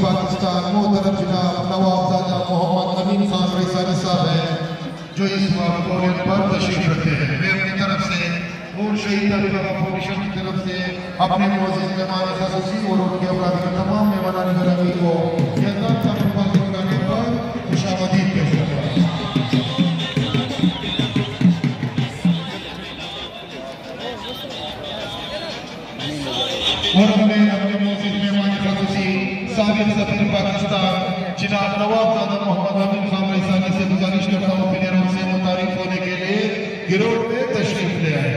पाकिस्तान मोहतरम जनाब नवाबजादा मोहम्मद अमीन खान रईसानी साहब हैं जो इस पोडियम पर तशरीफ रखते हैं। मैं अपनी तरफ से और शहीद तलबा फाउंडेशन की तरफ से अपने मोअज़्ज़िज़ मेहमान ख़ुसूसी और उनके अफराद के तमाम मेहमानान गिरामी को यज़दाद का मुबारक बनाने पर खुशामदीद पेश करता हूं। और हमें अपने मोअज़्ज़िज़ मेहमान ख़ुसूसी साबिक़ सफ़ीर पाकिस्तान जनाब नवाबजादा मोहम्मद अमीन खान रईसानी से गुजारिश करता हूँ अपने रोड से मुतारिफ होने के लिए गिरोड में तशरीफ ले आए।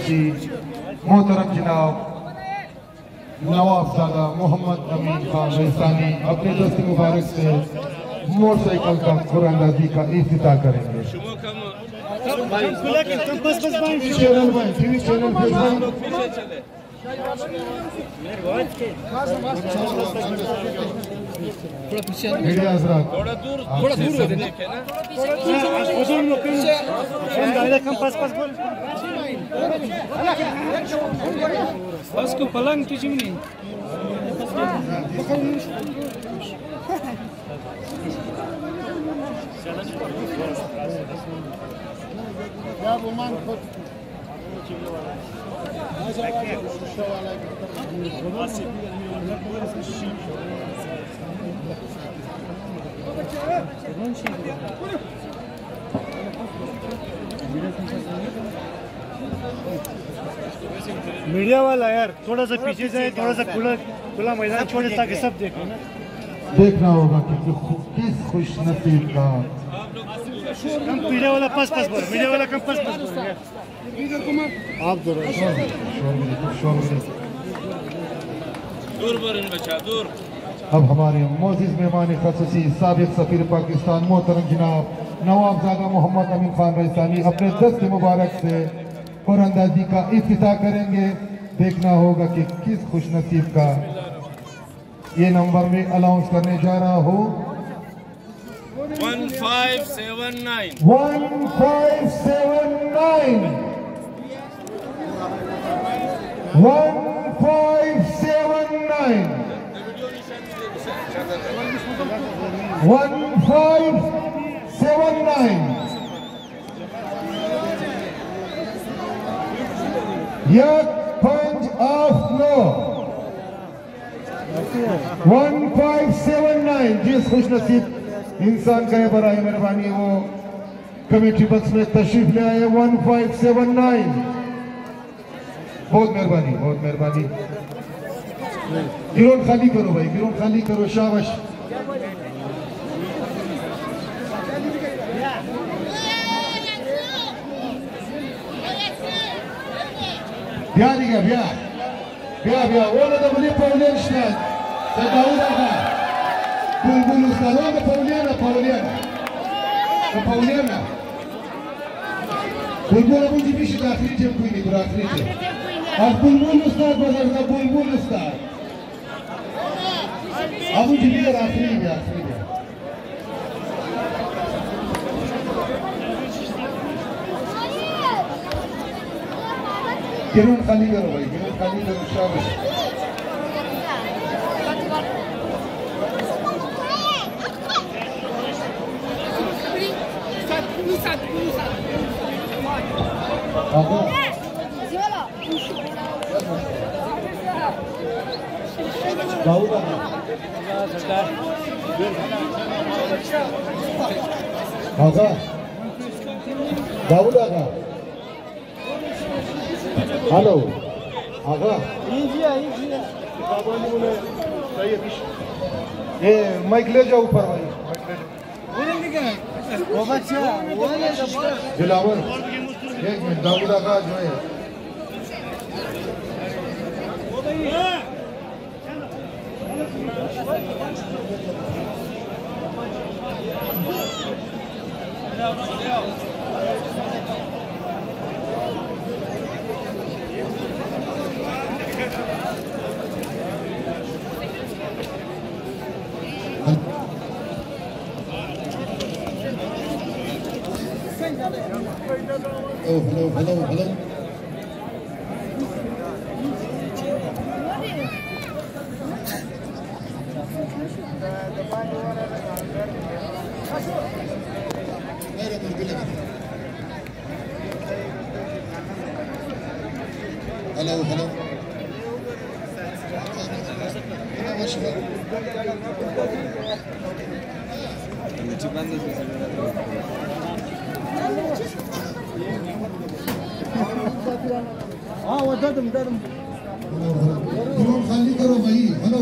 MC मोहतरम जनाब नवाबजादा मोहम्मद अमीन खान रईसानी अपने दस्त मुबारक से मोटरसाइकिल का कुरानंदाजी का इफ्तिताह करेंगे। टीवी चैनल मीडिया हज़रात थोड़ा दूर हो देखे ना बस को पलंग तुझे नहीं या बुमान खुद मीडिया वाला यार थोड़ा सा पीछे जाए, थोड़ा सा खुला मैदान छोड़े ताकि सब देखें ना। देखना होगा कि किस खुश नसीब का मीडिया वाला पास बोल, मीडिया वाला कम पास बोल यार। आप दूर। अब हमारे मोअज़्ज़िज़ मेहमान ख़ुसूसी साबिक़ सफ़ीर पाकिस्तान मोहतरम जनाब नवाबजादा मोहम्मद अमीन खान रईसानी अपने दस्त मुबारक से कुरानंदाजी का इफ्तिताह करेंगे। देखना होगा कि किस खुशनसीब का ये नंबर में अनाउंस करने जा रहा हूँ। 1579 एक पंच ऑफ नो 1579 जिस खुशनसीब इंसान का है बराए मेहरबानी वो कमेटी बक्स में तशरीफ ले आए। 1579 बहुत मेहरबानी। गिरोन खाली करो भाई, गिरोन खाली करो, शाबाश। Bia, ona da bude Paulijanšna, da Daudaka, Bulbul Ustad, ona da Paulijana. Bulbul abuji biši da ahričem kujni, bro ahričem. Ah Bulbul Ustad bazar da Bulbul Ustad. Abuji biar ahričem. गिरोन खाली करो भाई, गिरोन खाली करो, शाबाश। दाऊद आगा हेलो आगा ये mic ले जाओ ऊपर भाई, दिलावर एक मिनट। दाऊद आगा जो है हेलो खाली करो भाई, हेलो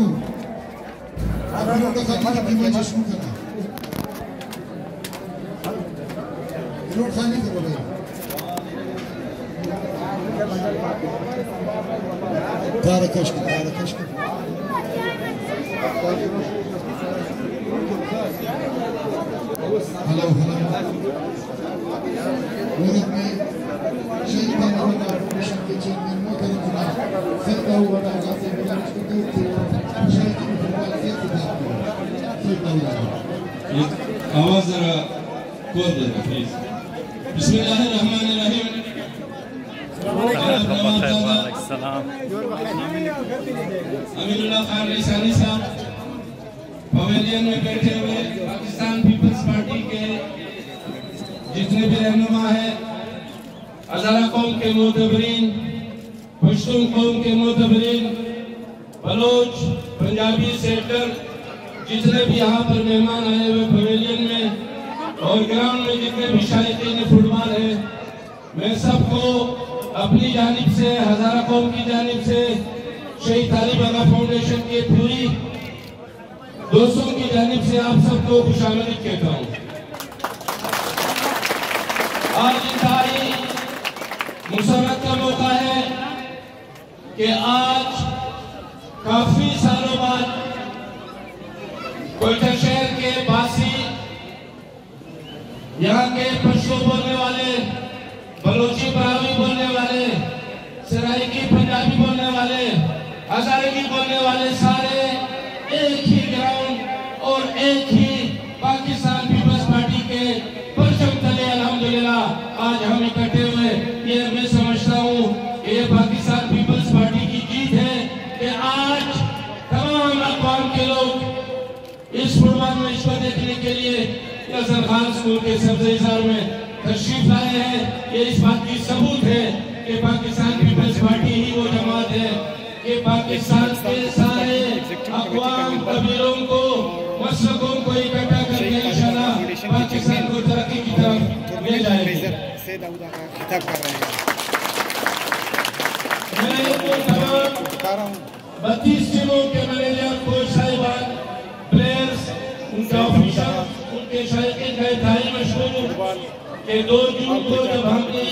खाली करो भाई। Karakaşkı. Hello. With me, Shaitan Hoda Foundation के चेयरमैन मोहतरम जनाब सरदा हुआ गाजी बिलाल स्टूडियो के शायद फुटबॉल के खिताब सरदा हुआ आवाज जरा खोल दे प्लीज। बिस्मिल्लाहिर्रहमानिर्रहीम। अमीरुल्लाह खान रिसानी साहब पवेलियन में बैठे हुए पाकिस्तान पीपल्स पार्टी के जितने भी रहनुमा हैं, हज़ारा कौम के मोतबरीन, पश्तून कौम के मोतबरीन, बलोच, पंजाबी सेक्टर, जितने भी यहाँ पर मेहमान आए हुए पवेलियन में और ग्राउंड में जितने भी शायकीन फुटबॉल है, मैं सबको अपनी जानिब से, हज़ारा कौम की जानिब से, शहीद तालिब आगा फाउंडेशन के पूरी दोस्तों की जानिब से आप सबको खुशामदीद कहता हूँ। आज इंतहाई मुसर्रत का मौका है कि आज काफी सालों बाद कोयटा शहर के बासी, यहाँ के पश्तो बोलने वाले, बलोची बरावी बोलने वाले, सराइकी पंजाबी बोलने वाले, हजारेगी बोलने वाले सारे एक ही ग्राउंड और एक ही पाकिस्तान पीपल्स पार्टी के परचम तले अल्हम्दुलिल्लाह आज हम इकट्ठे हुए। ये मैं समझता हूँ कि ये पाकिस्तान पीपल्स पार्टी की जीत है कि आज तमाम अक़वाम के लोग इस फुटबॉल मैच को देखने के लिए नजर खान स्कूल के सब्ज़ेज़ार में तशरीफ लाए हैं। ये इस बात की सबूत है कि पाकिस्तान पीपल्स पार्टी ही वो जमात है कि पाकिस्तान के सारे अक़वाम, कबीलों को, मसलकों को इकट्ठा करके इंशाअल्लाह पाकिस्तान को तरक्की की तरफ ले जाएगी। मैं वो तमाम 32 टीमों के मैनेजर, कोच साहिबान, प्लेयर्स, उनके ऑफिसर, उनके शायकीन का इंतहाई मशहूर कि 2 जून को जब हमने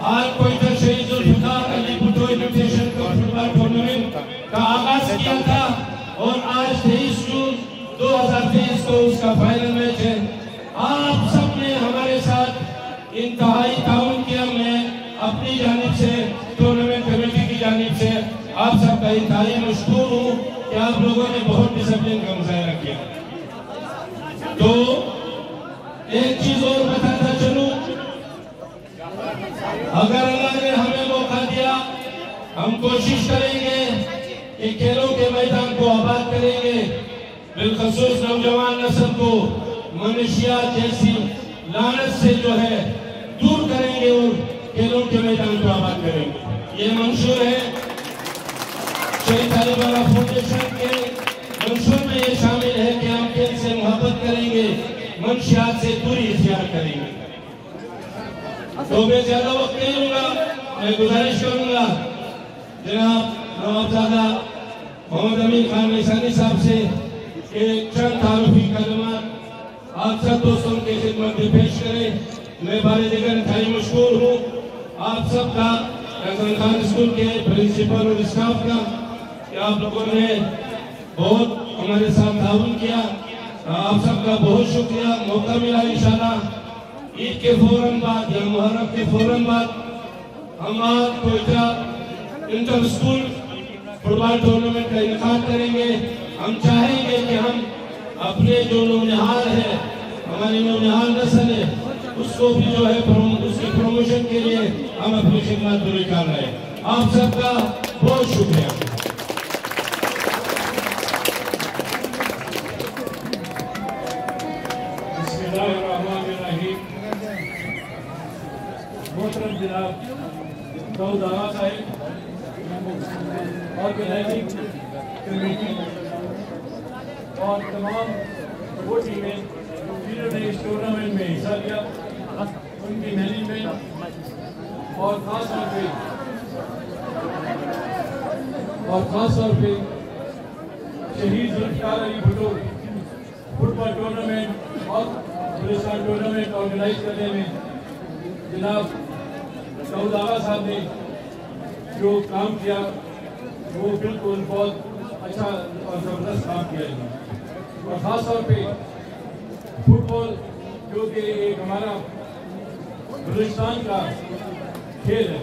आज Quetta Shaheed Zulfikar Ali Bhutto invitation football tournament का आगाज किया था और आज 23 जून 2023 को उसका फाइनल मैच है। आप सबने हमारे साथ इंतहाई ताउन किया। मैं अपनी जानिब से, टूर्नामेंट कमेटी की जानिब से आप सबका इंतहाई मशकूर हूँ कि आप लोगों ने बहुत डिसिप्लिन का मुजाहरा किया। तो एक चीज और बताता चलूं, अगर अल्लाह ने हमें मौका दिया, हम कोशिश करेंगे कि खेलों के मैदान को आबाद करेंगे, बिलखसूस नौजवान नस्ल को मनशियात जैसी लानत से जो है दूर करेंगे और खेलों के मैदान को आबाद करेंगे। ये मंशूर है शहीद तालिब आगा फाउंडेशन के मंशूर में ये शामिल है कि हम खेल से मोहब्बत करेंगे, मनशियात से दूरी इख्तियार करेंगे। तो मैं ज्यादा वक्त नहीं लूंगा, मैं गुजारिश करूंगा जनाब नवाबजादा मोहम्मद अमीन खान रिसानी साहब से एक चंद तारुफी कलमात आप सब दोस्तों के खिदमत में पेश करें। मैं बारे दिगर इंतहाई मशहूर हूँ आप सबका, हज़ारा खान स्कूल के प्रिंसिपल और स्टाफ का, कि आप लोगों ने बहुत हमारे साथ ताउन किया। आप सबका बहुत शुक्रिया। मौका मिला इंशाल्लाह ईद के फौरन बाद या मुहर्रम के फौरन बाद हम आज Quetta inter school football tournament का इनेकाद करेंगे। हम चाहेंगे कि हम अपने जो नौनिहाल है, हमारी नौनिहाल नस्ल है, उसको भी जो है उसके प्रमोशन के लिए हम अपनी खिदमत पूरी कर रहे हैं। आप सबका बहुत शुक्रिया। मोहतरम जनाब दाऊद आगा साहब ऑर्गेनाइजिंग कमेटी और तमाम वो टीमें जिन्होंने इस टूर्नामेंट में हिस्सा लिया, उनकी मैनेजमेंट और ख़ास तौर पे शहीद जुल्फ़िकार अली भुट्टो फुटबॉल टूर्नामेंट और गुलिस्तान टूर्नामेंट ऑर्गेनाइज करने में जनाब दाऊद आगा साहब ने जो काम किया वो बिल्कुल बहुत अच्छा और ज़बरदस्त काम किया है। और ख़ास तौर पे फुटबॉल जो कि एक हमारा बलूचिस्तान का खेल है,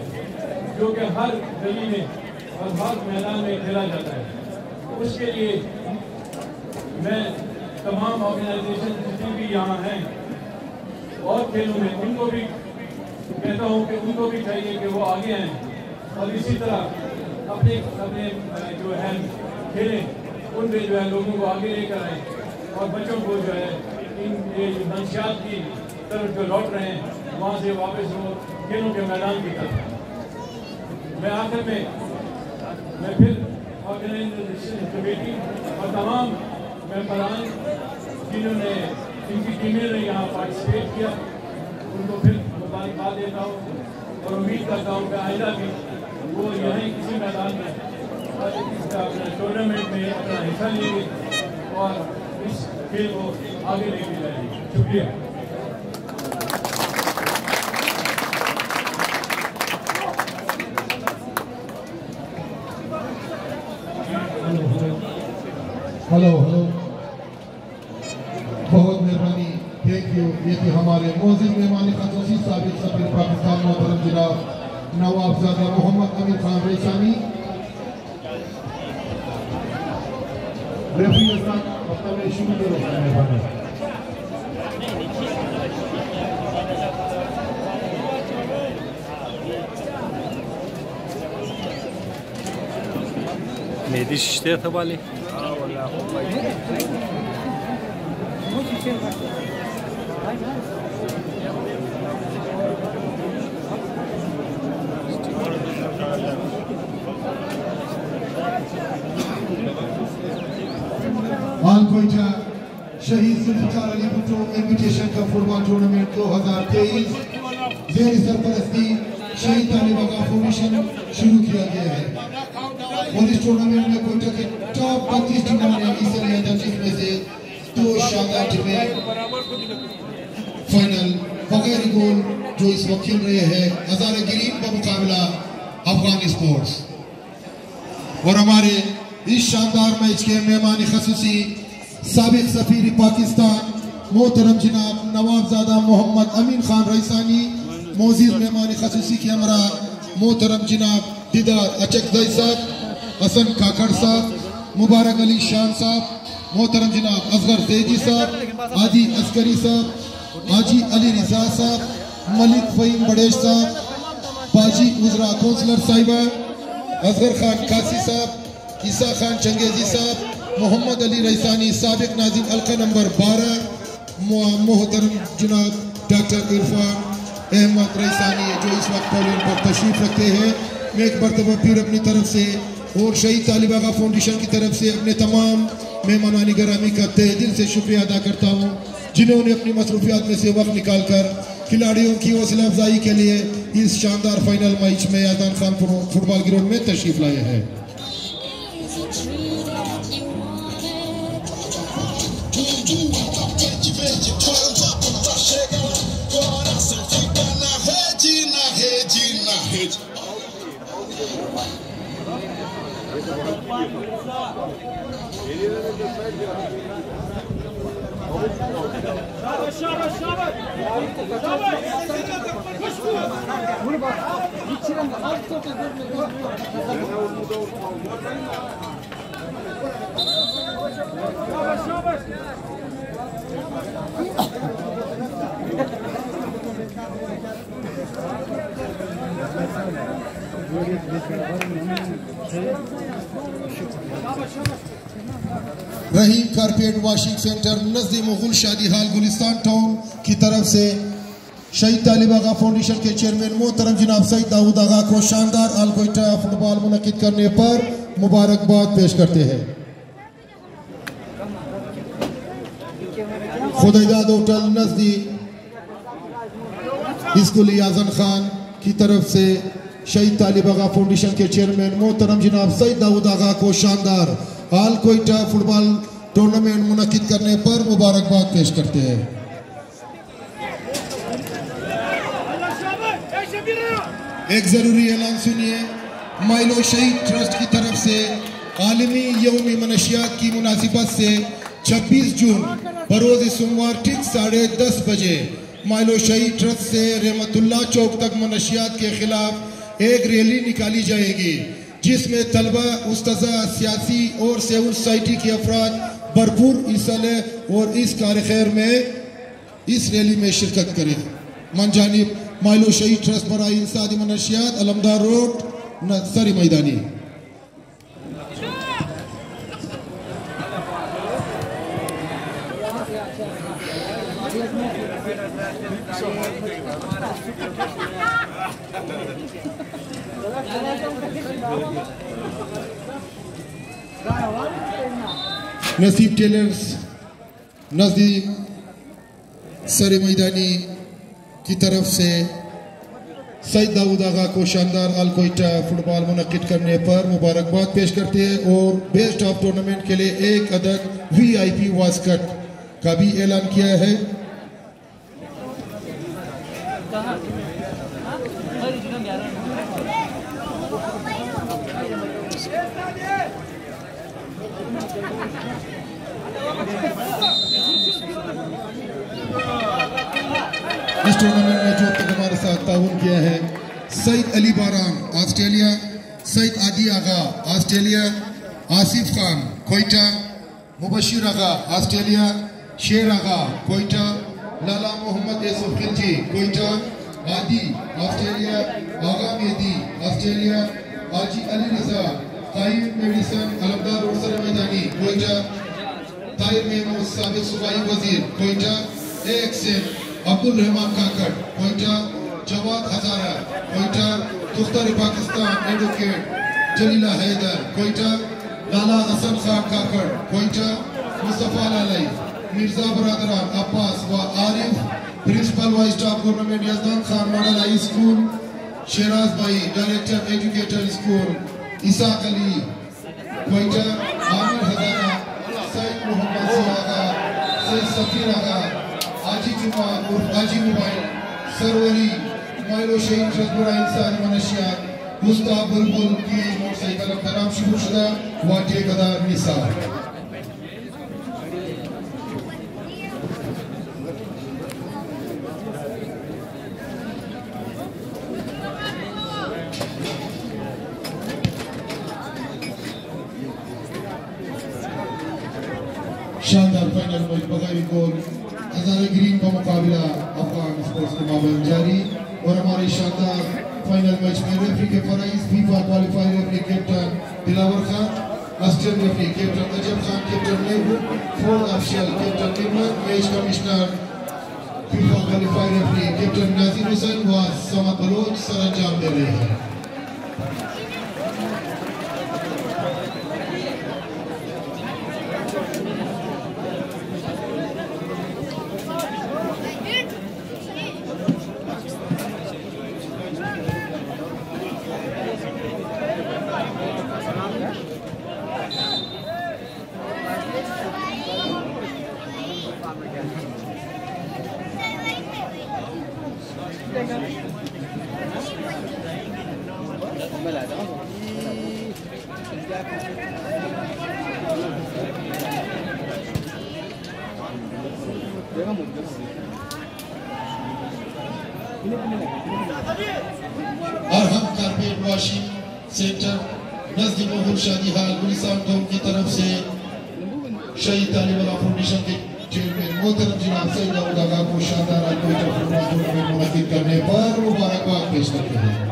जो कि हर गली में और हर मैदान में खेला जाता है। उसके लिए मैं तमाम ऑर्गेनाइजेशन जितने भी यहाँ हैं और खेलों में उनको भी कहता हूँ कि उनको भी चाहिए कि वो आगे आएँ और इसी तरह अपने अपने जो है खेलें उनमें जो है लोगों को आगे लेकर आएँ और बच्चों को जो है इन मंशियात की तरफ जो लौट रहे हैं वहाँ से वापस वो खेलों के मैदान की तरफ। मैं आखिर में मैं फिर ऑर्गेनाइजेशन कमेटी और तमाम मेंबरान जिन्होंने जिनकी टीमें ने यहाँ पार्टिसिपेट किया उनको फिर मुबारकबाद देता हूँ और उम्मीद करता हूँ कि आइंदा भी वो यहीं किसी मैदान में इस टूर्नामेंट में अपना हिस्सा लेंगे और इस खेल को आगे लेके जाएंगे। शुक्रिया। हेलो हेलो, बहुत मेहरबानी, थैंक यू। ये थे हमारे मौजूद मेहमान ख़ुसूसी साबिक़ सफ़ीर पाकिस्तान मोहतरम जनाब नवाबजादा मोहम्मद अमीन खान रईसानी। रेफरी के साथ अपना शुरू करो मेहरबानी। Neydi şişte yatabali? All Quetta Shaheed Zulfikar Ali Bhutto invitation cup football tournament 2023 ज़ेर सरपरस्ती शहीद तालिब आगा फाउंडेशन शुरू किया गया है और इस टूर्नामेंट में कोयटा के टॉप 32 टीमों ने हिस्सा लिया था, जिसमें से 2 शानदार टीमें फाइनल बगैर गोल जो इस वक्त खेल रहे हैं हज़ारे ग्रीन का मुकाबला अफगान स्पोर्ट्स। और हमारे इस शानदार मैच के मेहमान ख़ुसूसी साबिक़ सफ़ीर पाकिस्तान मोहतरम जनाब नवाबजादा मोहम्मद अमीन खान रईसानी, मौजूद मेहमान ख़ुसूसी के हमरा मोहतरम जनाब दीदार अचकज़ई साहब, हसन काकड़ साहब, मुबारक अली शान साहब, मोहतरम जनाब असगर ज़ैदी साहब, आदि अस्करी साहब, हाजी अली रिजा साहब, मलिक फ़हीम बड़ेश साहब, बाजी उजरा कौंसलर साहिबा, असगर खान कासी साहब, ईसा खान चंगेजी साहब, मोहम्मद अली रईसानी साबिक़ नाज़िम हल्का नंबर 12, मोहतरम जनाब डॉक्टर इरफान अहमद रईसानी जो इस वक्त पोडियम पर तशरीफ़ रखते हैं। मैं एक मरतबा फिर अपनी तरफ से और शहीद तालिब आगा फाउंडेशन की तरफ से अपने तमाम मेहमानानी गिरामी का तहे दिल से शुक्रिया अदा करता हूँ, जिन्होंने अपनी मसरूफियात में से वक्त निकाल कर खिलाड़ियों की हौसला अफजाई के लिए इस शानदार फाइनल मैच में आज़ान खान फुटबॉल ग्राउंड में तशरीफ़ लाए हैं। रहीम कारपेट वॉशिंग सेंटर नजदीक मुगल शादी हाल गुलिस्तान टाउन की तरफ से शहीद तालिब आगा फाउंडेशन के चेयरमैन मोहतरम जनाब सईद दाऊद आगा को शानदार आल कोयटा फुटबॉल मुनक्किद करने पर मुबारकबाद पेश करते हैं। खुदाइदाद होटल नजदीक स्कूल आज़म खान की तरफ से शहीद तालिब आगा फाउंडेशन के चेयरमैन मोहतरम जनाब सईद दाऊद आगा को शानदार आल कोयटा फुटबॉल टूर्नामेंट मुनक्किद करने पर मुबारकबाद पेश करते हैं। एक जरूरी ऐलान सुनिए। माइलो शहीद ट्रस्ट की तरफ से आलमी यौम मनशियात की मुनासिबत से 26 जून बरोज़ सोमवार ठीक 10:30 बजे माइलो शहीद ट्रस्ट से रहमतुल्लाह चौक तक मनशियात के खिलाफ एक रैली निकाली जाएगी, जिसमें तलबा, उस्ताज़ा, सियासी और सिविल सोसाइटी के अफराद भरपूर हिस्सा लें और इस कार्यक्रम में इस रैली में शिरकत करें। मनजानिब माइलो शहीद ट्रस्ट बराए इंसानी मनशियात, अलमदार रोड, नर्सरी मैदानी। नसीब टेलर्स नजदीक सरी मैदानी की तरफ से सईद दाऊद आगा को शानदार अल कोयटा फुटबॉल मुनक्किद करने पर मुबारकबाद पेश करते हैं और बेस्ट ऑफ टूर्नामेंट के लिए एक अदद VIP वास्कट का भी ऐलान किया है। इस टूर्नामेंट में जो तक हमारे साथ ताउन किया है सईद अली बारान ऑस्ट्रेलिया, सईद आदि आगा ऑस्ट्रेलिया, आसिफ खान कोयटा, मुबशिर आगा ऑस्ट्रेलिया, शेर आगा कोयटा, लाला मोहम्मद यूसुफ खिलजी कोयटा, आदि ऑस्ट्रेलिया, आगा मेहदी ऑस्ट्रेलिया, आजी अली रजा ताइर मेडिसन अलमदार रोड सर मैदानी कोयटा, ताइर मेमूद साबिक सूबाई वजीर कोयटा, एक से अब्दुल रहमान काकड़ कोयटा, जवाद हजारा कोयटा, दुख्तर पाकिस्तान एडवोकेट जलीला हैदर कोयटा, लाला हसन खान काकड़ कोयटा, मुस्तफा लालाई, मिर्जा बरादरान अब्बास व आरिफ, प्रिंसिपल व staff government Yazdan Khan model high school, Sheraz भाई director educator school, Ishaq Ali Quetta, Amir Hazara, Saeed Mohammad Siyaga, Saeed Safir Agha, Aji Juma उर्फ आजी मोबाइल, सरवरी माइलो शहीद ट्रस्ट बराए इंसानी मनशियात, मुस्ताफ बुलबुल की मोटरसाइकिल खराब शुदा व ठेकेदार निसार। शानदार फाइनल मैच बगैर गोल हजारे ग्रीन का मुकाबला अफगान स्पोर्ट्स के माबैन जारी और हमारे शानदार फाइनल मैच में रेफरी के फराइज FIFA qualifier referee captain Dilawar Khan, assistant referee captain Ajab Khan, captain Nehru, fourth official captain Nirmal, match commissioner FIFA qualifier referee captain Nazir Hussain व समद बलोच सर अंजाम दे रहे हैं। और हम कारपेट वॉशिंग सेंटर नजदीक महबूब शादी हाल गुलिस्तान टाउन की तरफ से शहीद तालिबान फाउंडेशन के चेयरमैन मोहतरम जनाब सईद दाऊद आगा को शानदार टूर्नामेंट मुनक्किद करने पर मुबारकबाद पेश करते हैं।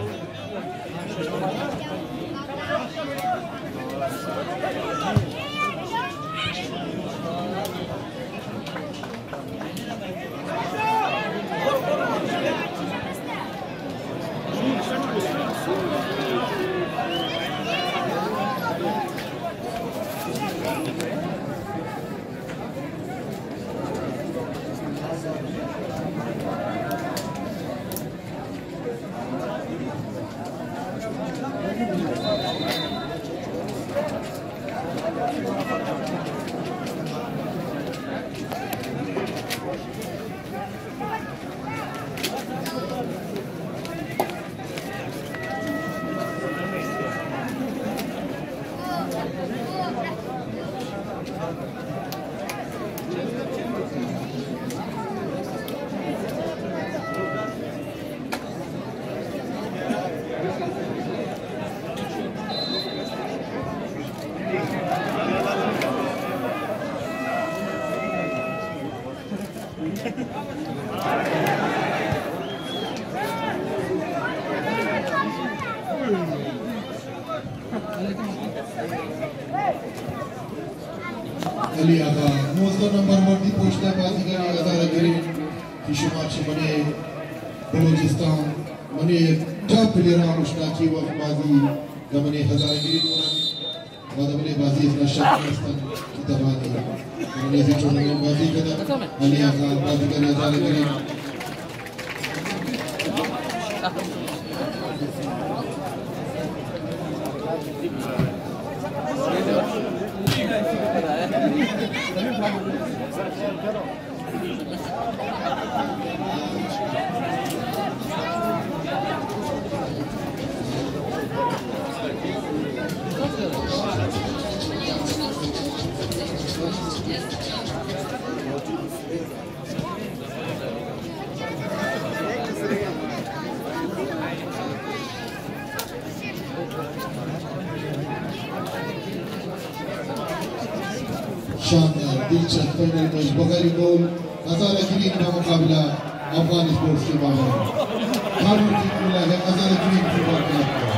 अली आगा 9 नंबर वरती पोचला बाजीगर आझाद ग्रीन की शुमार बने बलूचिस्तान मने टॉप प्लेयर मुश्ताकी वक्त बाजी गमने आझाद ग्रीन वादबले बाजी इसना शक्तिस्तान की तबादी मने से छोड़ने बाजी कदा अली आगा बाजीगर आझाद ग्रीन शानदार दिलचस्प फाइनल मैच बगैर गोल आज़ाद ग्रीन का मुकाबला अफगान स्पोर्ट्स के बाहर हारून जीत मिला है आज़ाद ग्रीन फुटबॉल क्लब को।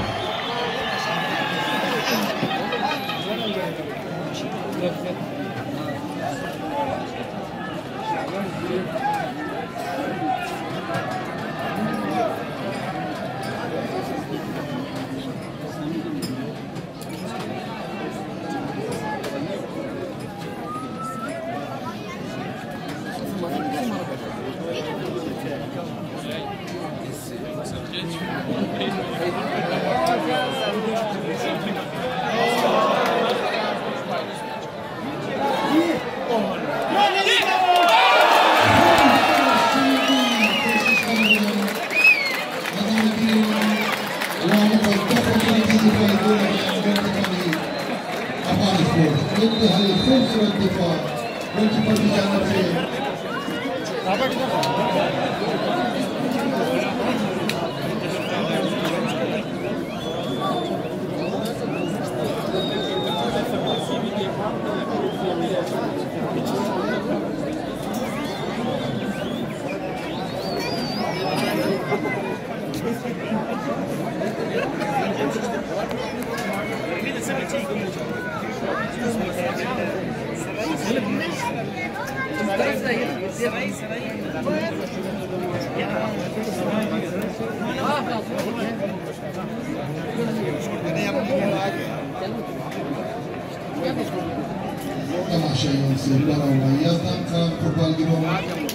तमाशा से लगा हुआ याज़दान खान फुटबॉल ग्राउंड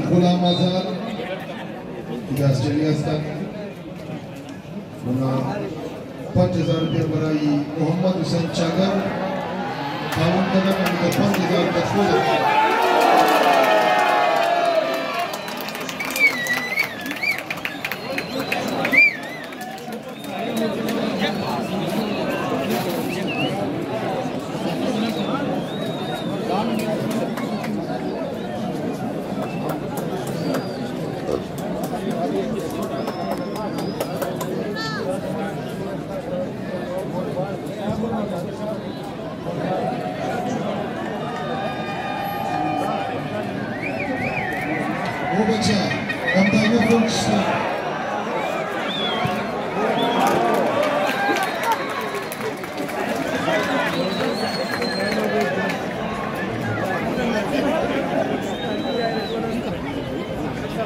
गुलाम आजाद ऑस्ट्रेलिया 5000 रुपये बराई मोहम्मद हुसैन चागर काउन कदम और 5000 तकफूल वो बच्चा container fruits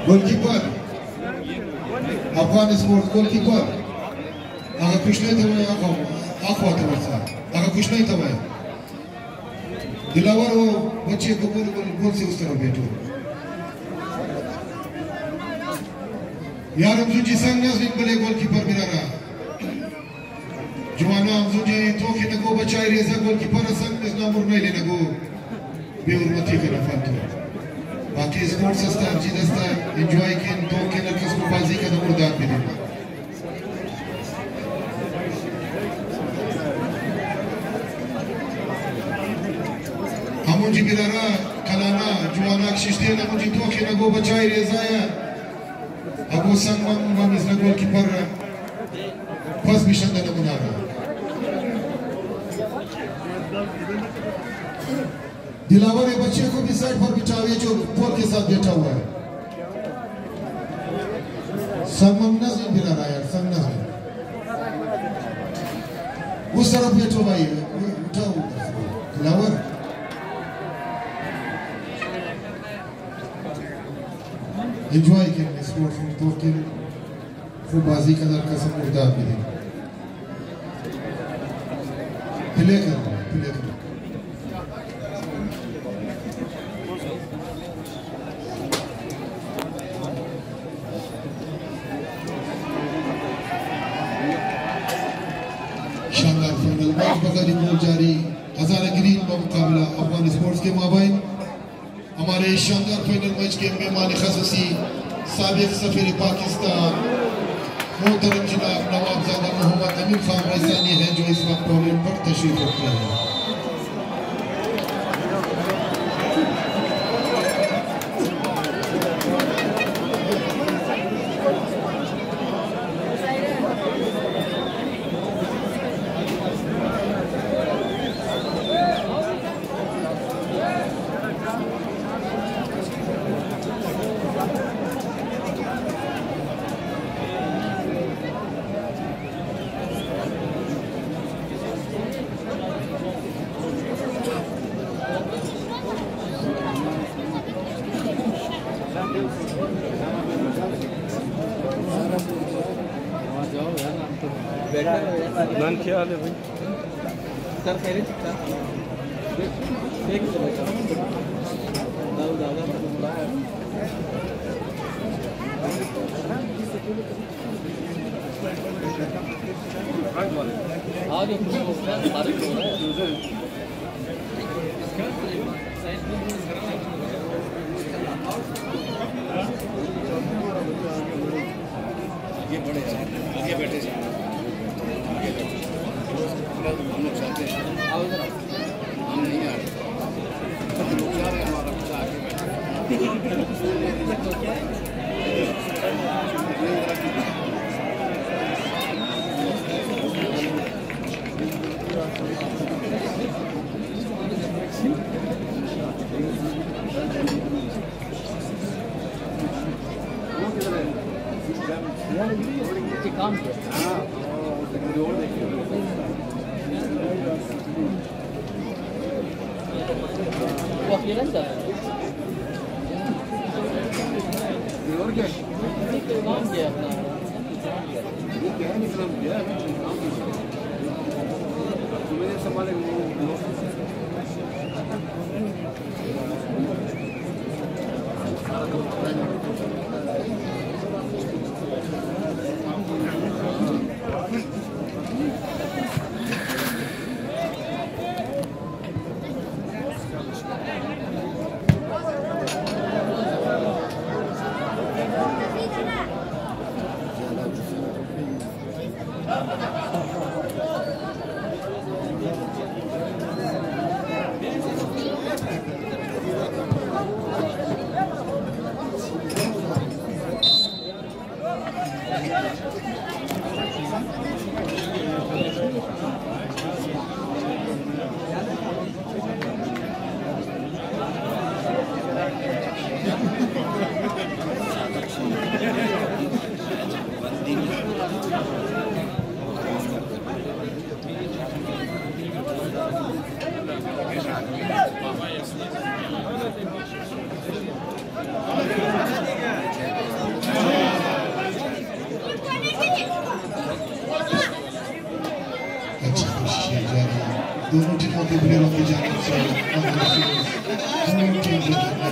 goalkeeper Afghan sports goalkeeper अगर कुछ नहीं था मैं आँखों आता बरसा अगर कुछ नहीं था मैं दिलावर वो बच्चे को गोल से उस तरफ बैठो यार हमजू जी संग नज़र बले गोलकीपर मिला रहा जवाना हमजू जी तो कि नगो बचाई रेज़ा गोलकीपर संग नज़र मुर्ने ले नगो बेउरमती का नफातो बाकी स्पोर्ट्स अस्ता जी दस्ता एंजॉय किन तो कि नकस को बाजी का नमुर्दात भी देना हमजी मिला रहा कलाना जवाना शिश्ते नमुजी तो कि नगो बचाई रेज़ा या Abu Samman is the goalkeeper. First mission that Munara. Dilawar ने बच्चे को भी साइड पर बिठाया जो पोल के साथ बैठा हुआ है संगम नहीं मिला रहा यार संग नहीं उस तरफ बैठो भाई उठाओ दिलावर एंजॉय करें स्पोर्ट्स में तो कि फुटबाजी का दर का सब मुर्दार भी है प्ले करो शानदार फाइनल मैच बगैर गोल जारी हज़ारा ग्रीन का मुकाबला अफगान स्पोर्ट्स के माबैन हमारे शानदार फाइनल मैच के मेहमान ख़ासी साबिक़ सफ़ीर पाकिस्तान मोहतरम जनाब नवाबजादा मोहम्मद अमीन खान रईसानी हैं जो इस वक्त पोडियम पर तशरीफ रखते हैं नाम क्या हाल है भाई सर खैरियत से देख दाऊ दादा आज बारिश हो रहा है आगे बढ़े आगे बैठे हम लोग चाहते हैं हम नहीं आ रहे लोग जा रहे हैं हमारा बच्चा आगे काम किया वो अकेला था और क्या काम किया अपना वो क्या है मतलब क्या है तुम्हें संभाले दोनों टीमों के प्लेयरों की जानिब से दोनों टीमों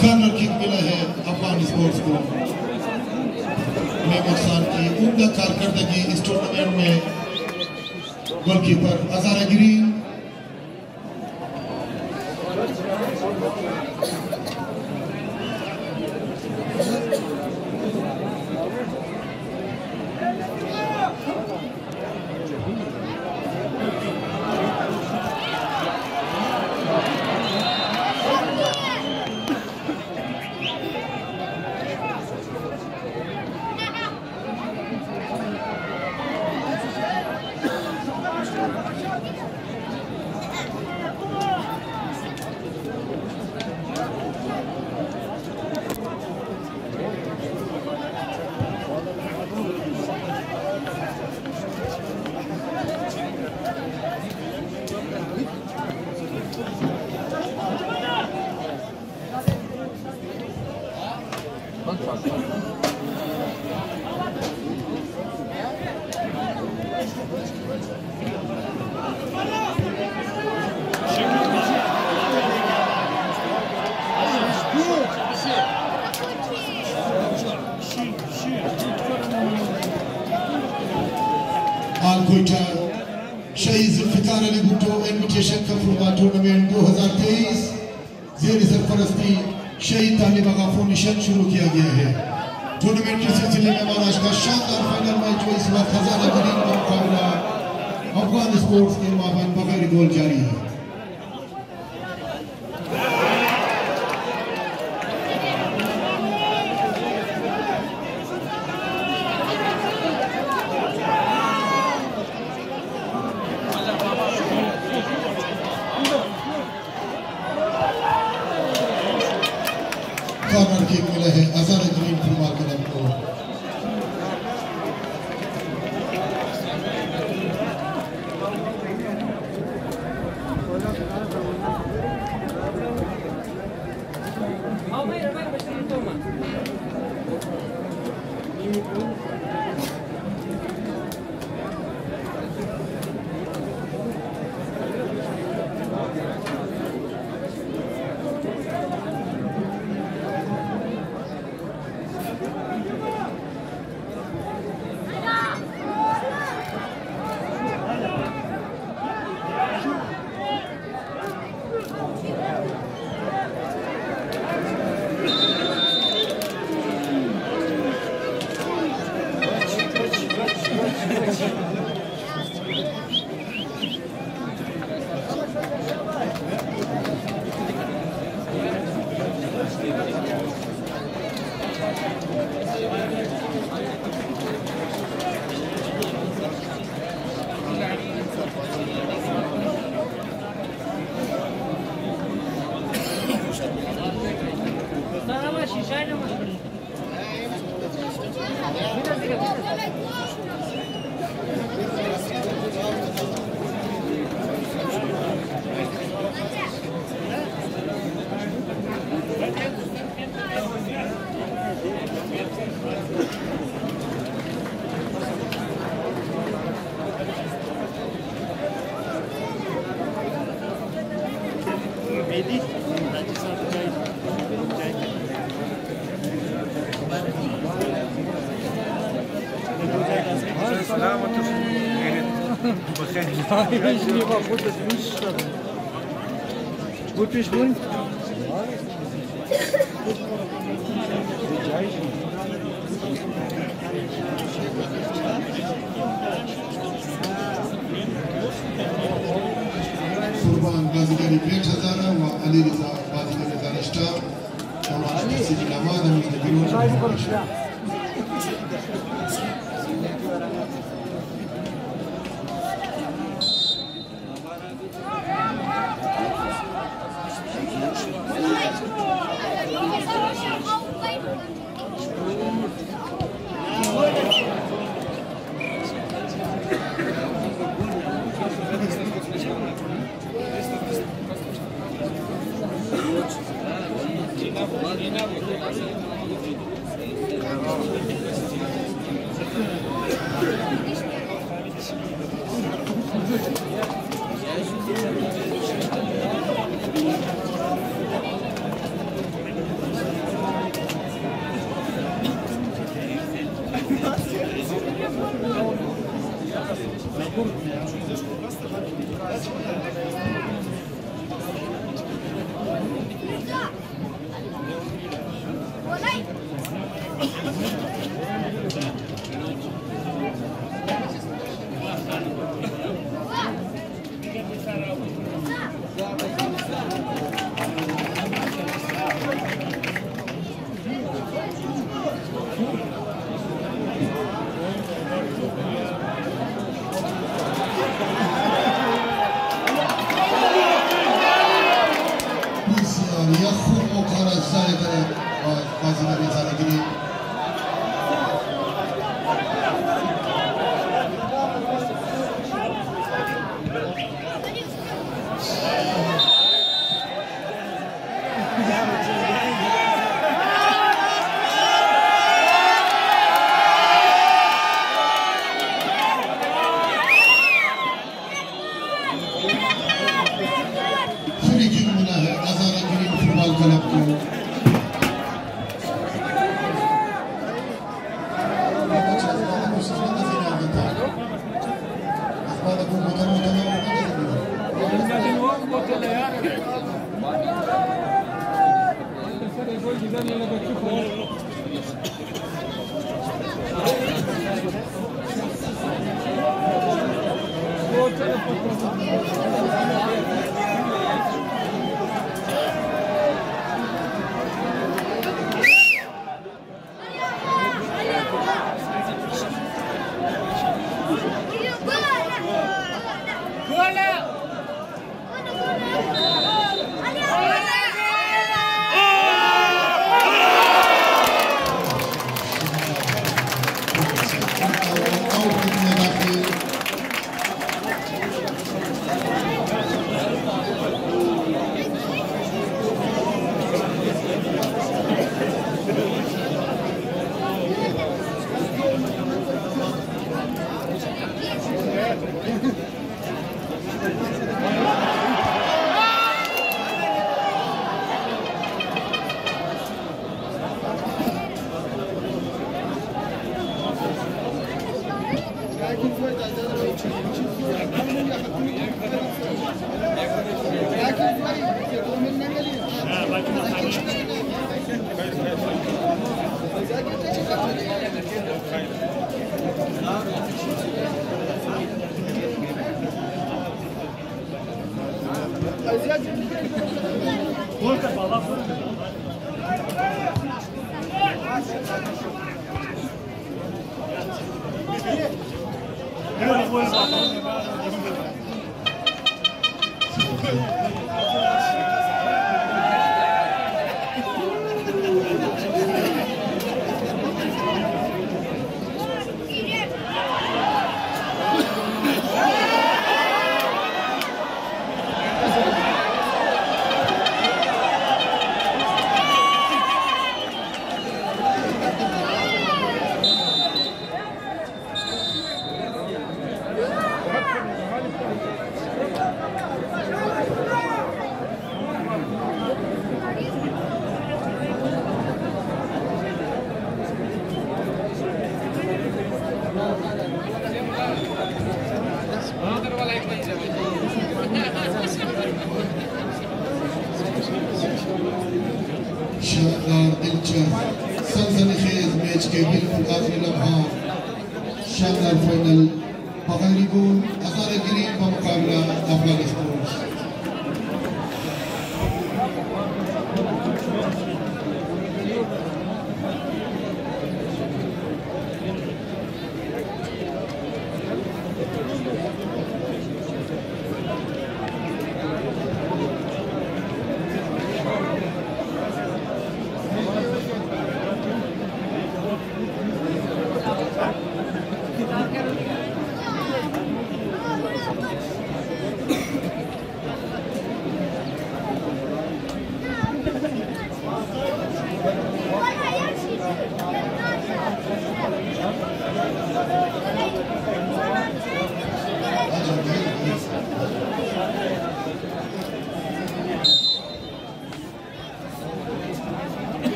कॉर्नर किक मिला है अफगान स्पोर्ट्स को। मेहमूद खान की उम्दा कारकर्दगी इस टूर्नामेंट में goalkeeper अज़ारा green Quetta Shaheed Zulfikar Ali Bhutto invitation cup football tournament 2023 ज़ेर सरपरस्ती शहीद तालिब आगा फाउंडेशन शुरू किया गया है। टूर्नामेंट के सिलसिले में महाराष्ट्र का शानदार फाइनल मैच जो इस वक्त अज़ारा ग्रीन का मुकाबला अफगान स्पोर्ट्स के माबैन बगैर गोल जारी है। कॉर्नर किक मिला है अज़ारा ग्रीन फुटबॉल क्लब को। Gut gespielt. कुर्बान बाजीगरी प्लेट हजारा व अली रजा बाजीगर दानिश्ता और तहसील नवाज अमीन बिरोज शानदार दिलचस्प सनसनीखेज मैच के बिल्कुल आखिरी लम्हात शानदार फाइनल बगैरी गोल हज़ारे ग्रीन का मुकाबला अफगानिस्तान।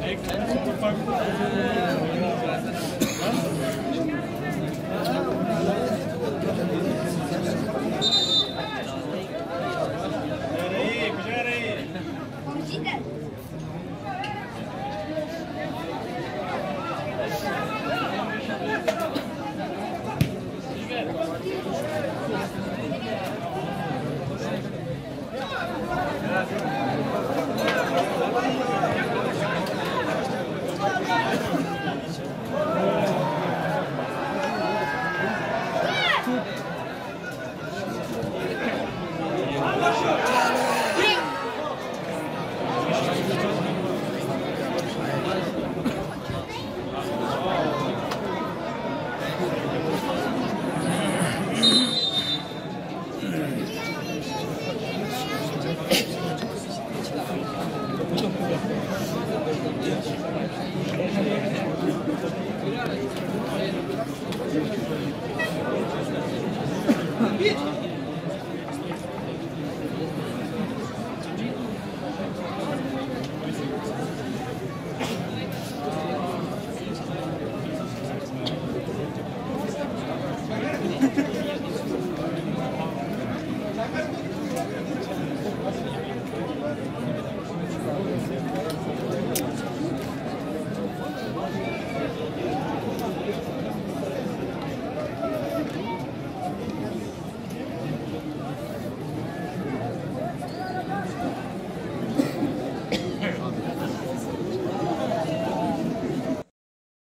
Next,